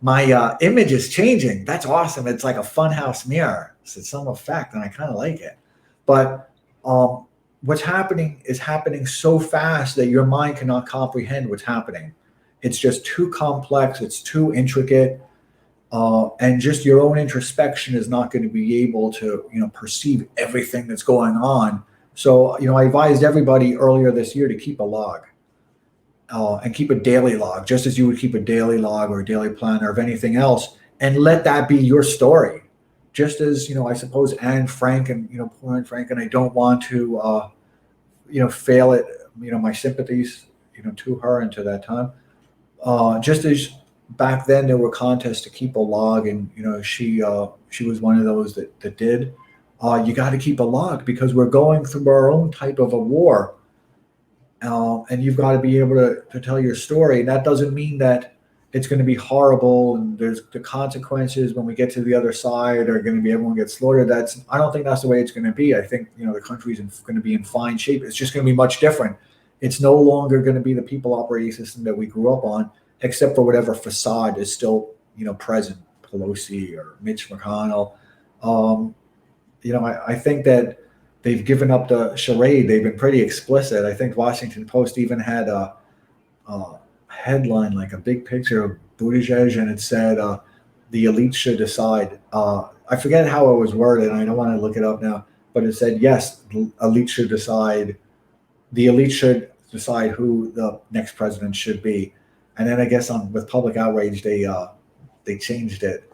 my image is changing. That's awesome. It's like a funhouse mirror. It's some effect, and I kind of like it. But what's happening is happening so fast that your mind cannot comprehend what's happening. It's just too complex. It's too intricate. And just your own introspection is not going to be able to, perceive everything that's going on. So, I advised everybody earlier this year to keep a log, and keep a daily log, just as you would keep a daily log or a daily planner of anything else, and let that be your story. Just as, I suppose Anne Frank and, poor Anne Frank, and I don't want to, fail it, my sympathies, to her and to that time. Just as back then there were contests to keep a log, and she was one of those that did. You got to keep a log, because we're going through our own type of a war, and you've got to be able to tell your story. And that doesn't mean that it's going to be horrible, and there's the consequences when we get to the other side are going to be everyone gets slaughtered. I don't think that's the way it's going to be. I think the country's going to be in fine shape. It's just going to be much different. It's no longer going to be the people operating system that we grew up on, except for whatever facade is still, present, Pelosi or Mitch McConnell. I think that they've given up the charade. They've been pretty explicit. I think Washington Post even had a headline, like a big picture of Buttigieg, and it said, the elites should decide. I forget how it was worded. And I don't want to look it up now, but it said yes, elite should decide. The elite should decide who the next president should be. And then I guess on with public outrage, they changed it.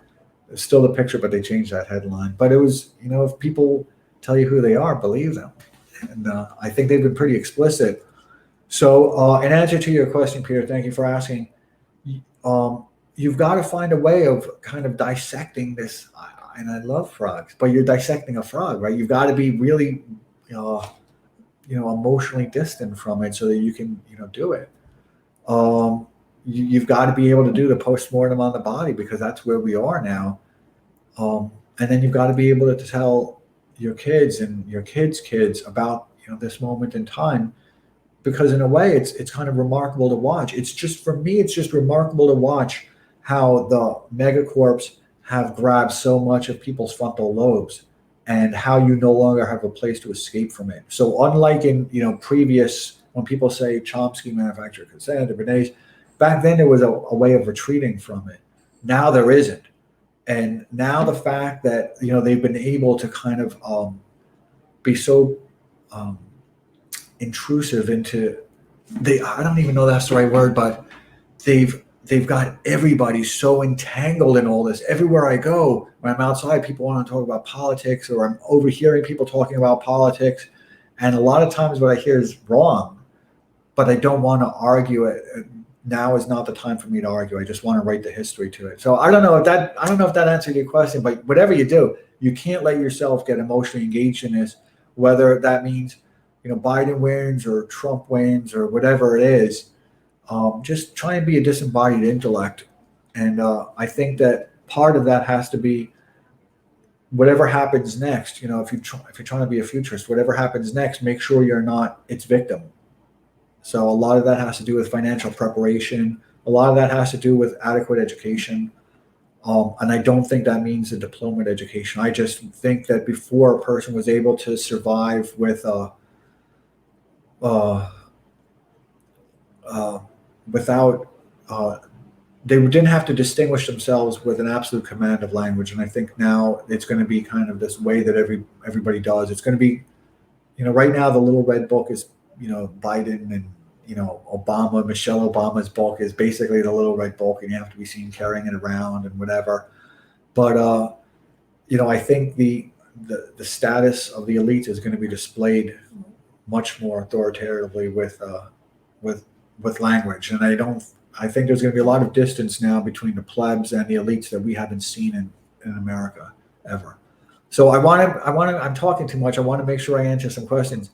It's still the picture, but they changed that headline. But it was, if people tell you who they are, believe them. And I think they've been pretty explicit. So, in answer to your question, Peter, thank you for asking. You've got to find a way of kind of dissecting this. And I love frogs, but you're dissecting a frog, right? You've got to be really, emotionally distant from it so that you can, do it. You've got to be able to do the postmortem on the body because that's where we are now. And then you've got to be able to tell your kids and your kids' kids about this moment in time, because in a way it's kind of remarkable to watch. It's just for me, it's just remarkable to watch how the megacorps have grabbed so much of people's frontal lobes, and how you no longer have a place to escape from it. So unlike in previous, when people say Chomsky manufactured consent or Bernays, back then there was a way of retreating from it. Now there isn't. And now the fact that they've been able to kind of be so intrusive into I don't even know that's the right word, but they've got everybody so entangled in all this. Everywhere I go, when I'm outside, people want to talk about politics, or I'm overhearing people talking about politics. And a lot of times what I hear is wrong, but I don't want to argue it. Now is not the time for me to argue. I just want to write the history to it. So I don't know if that answered your question, but whatever you do, you can't let yourself get emotionally engaged in this, whether that means, Biden wins or Trump wins or whatever it is. Just try and be a disembodied intellect. And I think that part of that has to be whatever happens next. If you're trying to be a futurist, whatever happens next, make sure you're not its victim. So a lot of that has to do with financial preparation. A lot of that has to do with adequate education. And I don't think that means a diploma education. I just think that before a person was able to survive with without they didn't have to distinguish themselves with an absolute command of language. And I think now it's going to be kind of this way that everybody does. It's going to be, right now the little red book is, Biden and, Obama, Michelle Obama's book is basically the little red book, and you have to be seen carrying it around and whatever. But, I think the status of the elites is going to be displayed much more authoritatively with language. And I think there's going to be a lot of distance now between the plebs and the elites that we haven't seen in America ever. So I'm talking too much. I want to make sure I answer some questions.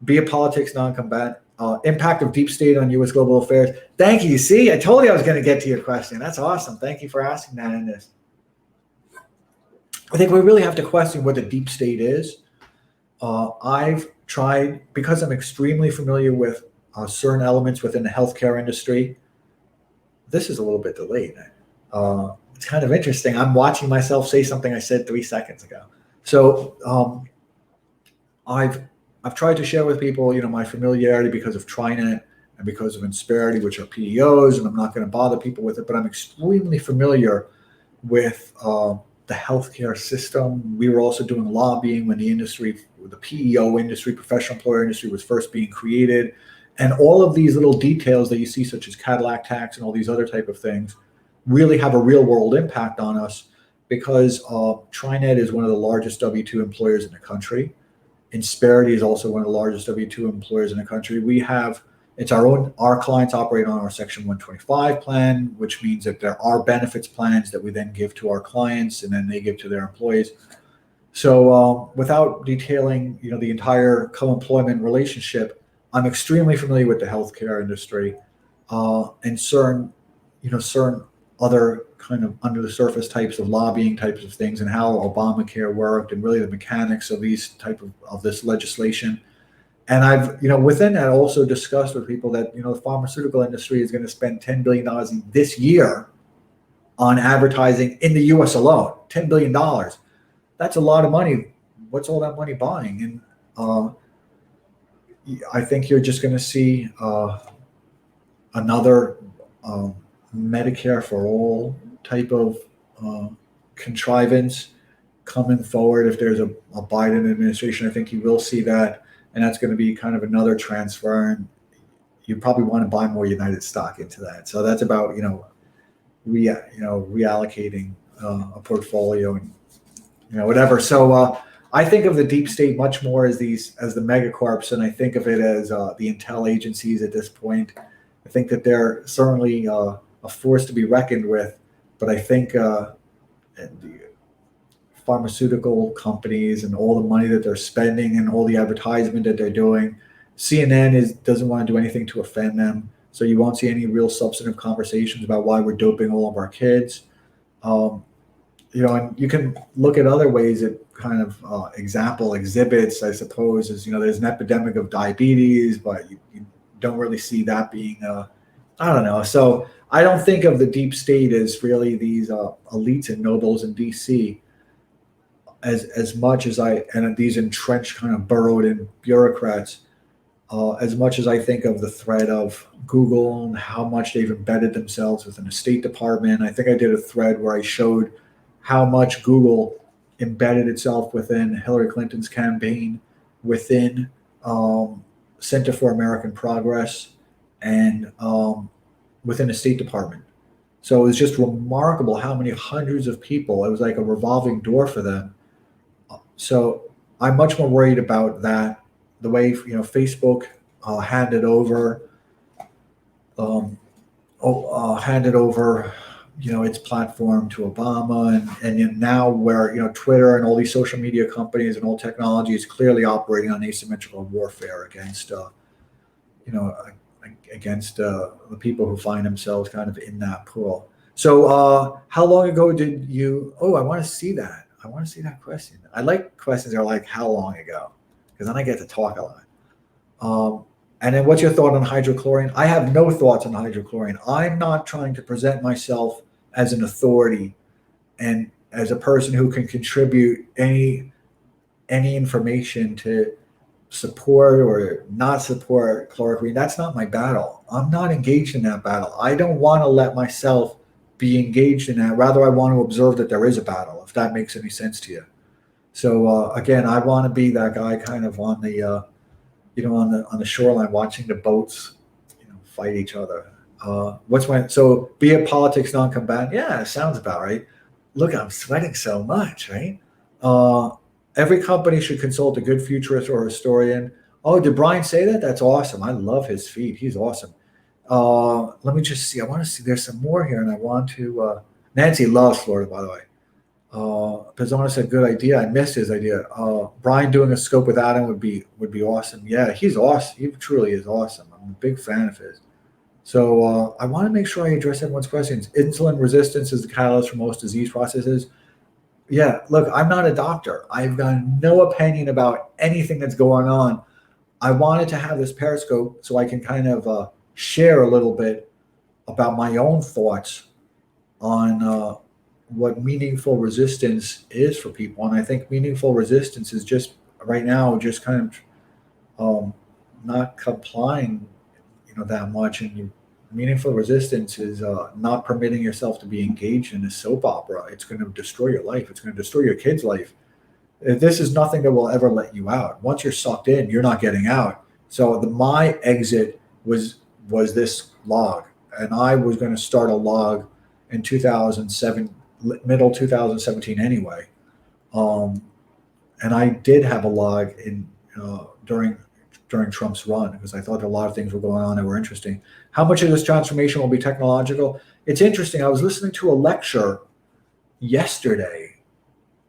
Be a politics non-combatant. Impact of deep state on U.S. global affairs. Thank you. See, I told you I was going to get to your question. That's awesome. Thank you for asking that in this. I think we really have to question what the deep state is. I've tried, because I'm extremely familiar with certain elements within the healthcare industry. This is a little bit delayed. It's kind of interesting. I'm watching myself say something I said 3 seconds ago. So I've tried to share with people, my familiarity because of TriNet and because of Insperity, which are PEOs, and I'm not going to bother people with it, but I'm extremely familiar with the healthcare system. We were also doing lobbying when the PEO industry, professional employer industry, was first being created. And all of these little details that you see, such as Cadillac tax and all these other type of things, really have a real world impact on us, because TriNet is one of the largest W-2 employers in the country. Insperity is also one of the largest W-2 employers in the country. Our clients operate on our Section 125 plan, which means that there are benefits plans that we then give to our clients and then they give to their employees. So without detailing, the entire co-employment relationship, I'm extremely familiar with the healthcare industry and certain other kind of under the surface types of lobbying types of things, and how Obamacare worked, and really the mechanics of of this legislation. And I've, within that also discussed with people that, the pharmaceutical industry is going to spend $10 billion this year on advertising in the US alone. $10 billion. That's a lot of money. What's all that money buying? And I think you're just going to see another Medicare for all type of contrivance, coming forward. If there's a Biden administration, I think you will see that, and that's going to be kind of another transfer. And you probably want to buy more United stock into that. So that's about reallocating a portfolio and whatever. So I think of the deep state much more as the megacorps, and I think of it as the intel agencies at this point. I think that they're certainly a force to be reckoned with, but I think the pharmaceutical companies and all the money that they're spending and all the advertisement that they're doing, CNN doesn't want to do anything to offend them, so you won't see any real substantive conversations about why we're doping all of our kids. Um, and you can look at other ways that kind of exhibits, I suppose, is, there's an epidemic of diabetes, but you don't really see that being, I don't know. So I don't think of the deep state as really these elites and nobles in DC as much as and these entrenched kind of burrowed in bureaucrats, as much as I think of the threat of Google and how much they've embedded themselves within the State Department. I think I did a thread where I showed how much Google embedded itself within Hillary Clinton's campaign, within Center for American Progress, and within the State Department. So it was just remarkable how many hundreds of people. It was like a revolving door for them. So I'm much more worried about that. The way Facebook handed over its platform to Obama, and now where Twitter and all these social media companies and all technology is clearly operating on asymmetrical warfare against the people who find themselves kind of in that pool. So how long ago did you? Oh, I want to see that. I want to see that question. I like questions that are like how long ago, because then I get to talk a lot. And then what's your thought on hydrochlorine? I have no thoughts on hydrochlorine. I'm not trying to present myself as an authority and as a person who can contribute any information to support or not support chloroquine. That's not my battle. I'm not engaged in that battle. I don't want to let myself be engaged in that. Rather, I want to observe that there is a battle, if that makes any sense to you. So again, I want to be that guy kind of on the on the shoreline watching the boats fight each other. So be a politics non-combatant? Yeah, sounds about right. Look, I'm sweating so much, right? Every company should consult a good futurist or historian. Oh, did Brian say that? That's awesome. I love his feed. He's awesome. Let me just see. I want to see. There's some more here, and I want to. Nancy loves Florida, by the way. Pizzonis said, "Good idea." I missed his idea. Brian doing a scope with Adam would be awesome. Yeah, he's awesome. He truly is awesome. I'm a big fan of his. So I want to make sure I address everyone's questions. Insulin resistance is the catalyst for most disease processes. Yeah, look, I'm not a doctor. I've got no opinion about anything that's going on. I wanted to have this Periscope so I can kind of share a little bit about my own thoughts on what meaningful resistance is for people. And I think meaningful resistance is just right now just kind of not complying, that much. And meaningful resistance is not permitting yourself to be engaged in a soap opera. It's going to destroy your life. It's going to destroy your kid's life. This is nothing that will ever let you out. Once you're sucked in, you're not getting out. So my exit was this log, and I was going to start a log in 2007, middle 2017 anyway. And I did have a log in during Trump's run, because I thought a lot of things were going on that were interesting. How much of this transformation will be technological? It's interesting. I was listening to a lecture yesterday,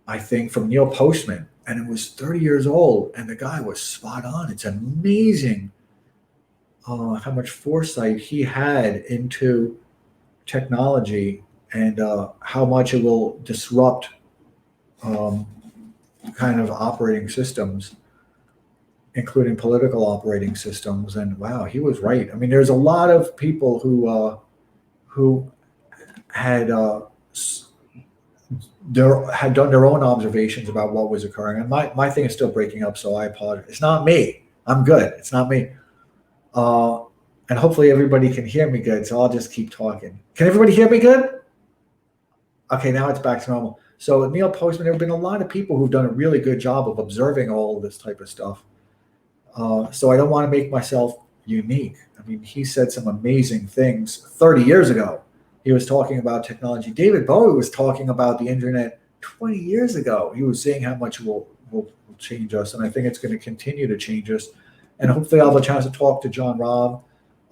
I think, from Neil Postman, and it was 30 years old, and the guy was spot on. It's amazing how much foresight he had into technology and how much it will disrupt kind of operating systems, including political operating systems. And wow, he was right. I mean, there's a lot of people who had done their own observations about what was occurring. And my thing is still breaking up, so I apologize. It's not me. I'm good. It's not me. And hopefully everybody can hear me good, so I'll just keep talking. Can everybody hear me good? Okay, now it's back to normal. So Neil Postman, there have been a lot of people who've done a really good job of observing all of this type of stuff. So I don't want to make myself unique. I mean, he said some amazing things 30 years ago. He was talking about technology. David Bowie was talking about the internet 20 years ago. He was saying how much will change us, and I think it's going to continue to change us. And hopefully, I'll have a chance to talk to John Robb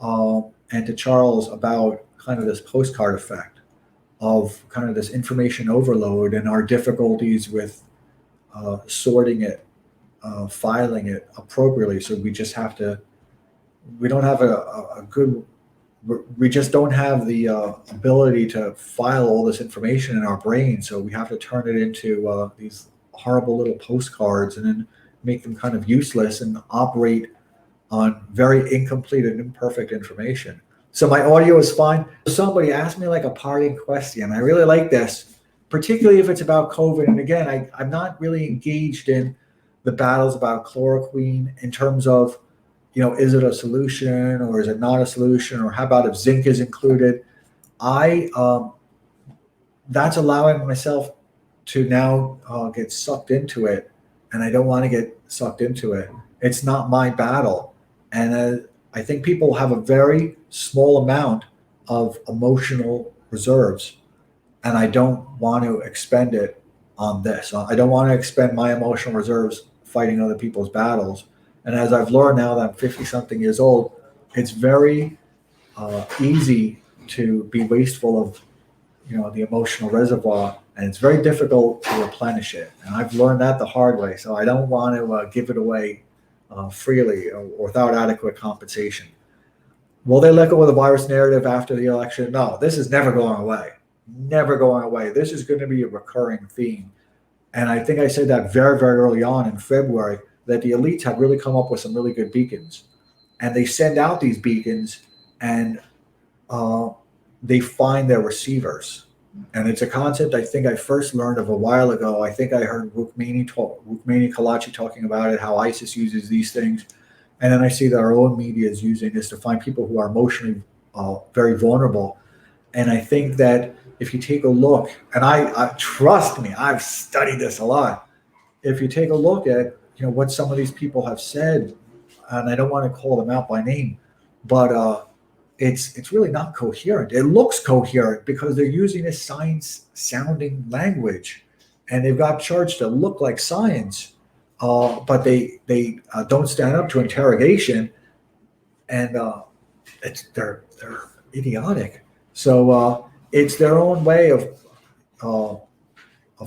and to Charles about kind of this postcard effect of kind of this information overload and our difficulties with sorting it, filing it appropriately. So we just have to, we don't have a good, we just don't have the ability to file all this information in our brain. So we have to turn it into these horrible little postcards and then make them kind of useless and operate on very incomplete and imperfect information. So my audio is fine. Somebody asked me like a parting question. I really like this, particularly if it's about COVID. And again, I'm not really engaged in the battles about chloroquine in terms of, is it a solution or is it not a solution, or how about if zinc is included? That's allowing myself to now get sucked into it, and I don't want to get sucked into it. It's not my battle, and I think people have a very small amount of emotional reserves, and I don't want to expend it on this. I don't want to expend my emotional reserves fighting other people's battles. And as I've learned now that I'm 50 something years old, it's very easy to be wasteful of, the emotional reservoir, and it's very difficult to replenish it. And I've learned that the hard way. So I don't want to give it away freely or without adequate compensation. Will they let go of the virus narrative after the election? No, this is never going away. Never going away. This is going to be a recurring theme. And I think I said that very, very early on in February, that the elites have really come up with some really good beacons. And they send out these beacons and they find their receivers. And it's a concept I think I first learned of a while ago. I think I heard Rukmini Kalachi talking about it, how ISIS uses these things. And then I see that our own media is using this to find people who are emotionally very vulnerable. And I think that if you take a look, and I trust me, I've studied this a lot. If you take a look at what some of these people have said, and I don't want to call them out by name, but it's really not coherent. It looks coherent because they're using a science-sounding language, and they've got charts that look like science, but they don't stand up to interrogation, and they're idiotic. So it's their own way of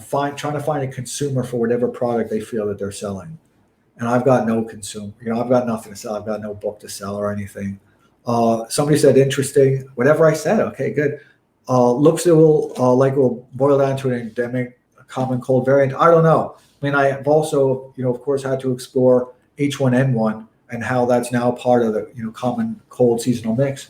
trying to find a consumer for whatever product they feel that they're selling. And I've got no consumer, I've got nothing to sell. I've got no book to sell or anything. Somebody said interesting. Whatever I said, okay, good. Looks it will boil down to an endemic common cold variant. I don't know. I mean, I've also, of course, had to explore H1N1 and how that's now part of the, common cold seasonal mix.